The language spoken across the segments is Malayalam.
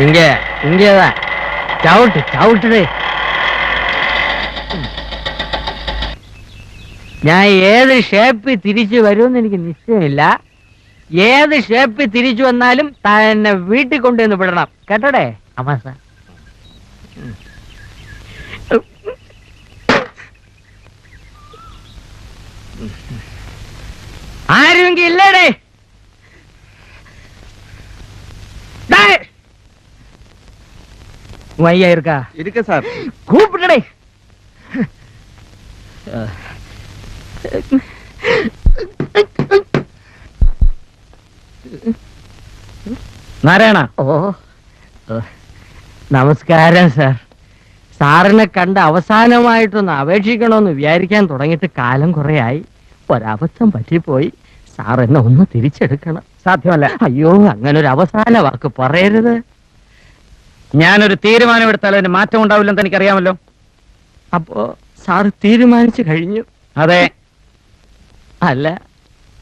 ഇങ്ങേതാ ചവിട്ടേ. ഞാൻ ഏത് ഷേപ്പിൽ തിരിച്ചു വരുമെന്ന് എനിക്ക് നിശ്ചയമില്ല. ഏത് ഷേപ്പിൽ തിരിച്ചു വന്നാലും തന്നെ വീട്ടിൽ കൊണ്ടുവന്ന് വിടണം കേട്ടോടെ അമാസ. ആരുമെങ്കിൽ ഇല്ലേടേ. വയ്യ இருக்க சார் கூப்பிட்டடே. നാരായണ. ഓ നമസ്കാരം സാർ. സാറിനെ കണ്ട് അവസാനമായിട്ടൊന്ന് അപേക്ഷിക്കണമെന്ന് വിചാരിക്കാൻ തുടങ്ങിയിട്ട് കാലം കുറയായി. ഒരബദ്ധം പറ്റിപ്പോയി. സാർ എന്നെ ഒന്ന് തിരിച്ചെടുക്കണം. സാധ്യമല്ല. അയ്യോ, അങ്ങനെ ഒരു അവസാന വാക്ക് പറയരുത്. ഞാനൊരു തീരുമാനം എടുത്താൽ അതിന് മാറ്റം ഉണ്ടാവില്ലെന്ന് എനിക്കറിയാമല്ലോ. അപ്പോ സാറ് തീരുമാനിച്ചു കഴിഞ്ഞു? അതെ. അല്ല,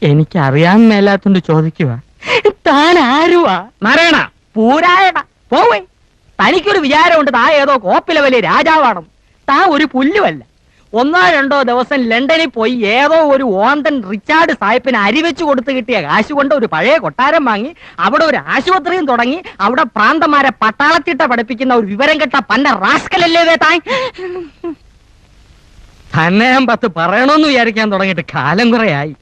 എനിക്കറിയാൻ മേലാത്തോണ്ട് ചോദിക്കുക. താൻ ആരുവാ? നാരായണ. പൂരായണ പോവേ. തനിക്കൊരു വിചാരമുണ്ട് താ ഏതോ കോപ്പിലെ വലിയ രാജാവാണ്. താ ഒരു പുല്ലുമല്ല. 1-2 ദിവസം ലണ്ടനിൽ പോയി ഏതോ ഒരു ഓന്തൻ റിച്ചാർഡ് സാഹിബിന് അരിവെച്ചു കൊടുത്ത് കിട്ടിയ കാശ് കൊണ്ട് ഒരു പഴയ കൊട്ടാരം വാങ്ങി അവിടെ ഒരു ആശുപത്രിയും തുടങ്ങി അവിടെ പ്രാന്തമാരെ പട്ടാളത്തിട്ട പഠിപ്പിക്കുന്ന ഒരു വിവരം കെട്ട പന്ന റാസ്കലല്ലേ താൻ. തന്നെ ഞാൻ 10 പറയണമെന്ന് വിചാരിക്കാൻ തുടങ്ങിയിട്ട് കാലം കുറയായി.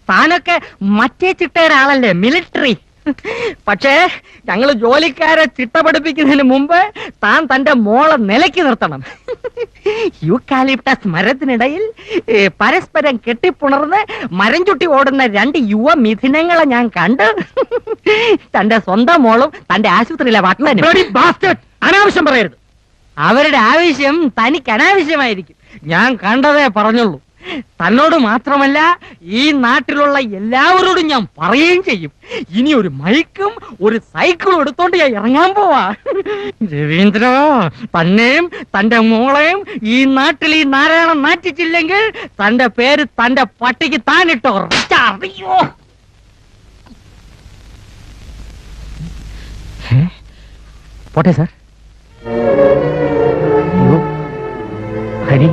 താനൊക്കെ മറ്റേ ചിട്ടയുടെ ആളല്ലേ, മിലിറ്ററി. പക്ഷേ ഞങ്ങൾ ജോലിക്കാരെ ചിട്ട പഠിപ്പിക്കുന്നതിന് മുമ്പ് താൻ തന്റെ മോളെ നിലയ്ക്ക് നിർത്തണം. യൂക്കാലിപ്റ്റസ് മരത്തിനിടയിൽ പരസ്പരം കെട്ടിപ്പുണർന്ന് മരം ചുട്ടി ഓടുന്ന 2 യുവ മിഥുനങ്ങളെ ഞാൻ കണ്ട്. തന്റെ സ്വന്തം മോളും തന്റെ ആശുപത്രിയിലെ വാക്മാനും. അനാവശ്യം പറയരുത്. അവരുടെ ആവശ്യം തനിക്ക് അനാവശ്യമായിരിക്കും. ഞാൻ കണ്ടതേ പറഞ്ഞുള്ളൂ. തന്നോട് മാത്രമല്ല ഈ നാട്ടിലുള്ള എല്ലാവരോടും ഞാൻ പറയുകയും ചെയ്യും. ഇനി ഒരു മൈക്കും ഒരു സൈക്കിളും എടുത്തോണ്ട് ഞാൻ ഇറങ്ങാൻ പോവാ. രവീന്ദ്ര, തന്നെയും തന്റെ മോളെയും ഈ നാട്ടിൽ ഈ നാരായണൻ നാറ്റിച്ചില്ലെങ്കിൽ തന്റെ പേര് തന്റെ പട്ടിക്ക് താനിട്ടോ. അറിയോ? പോട്ടെ സാർ. ഹരി.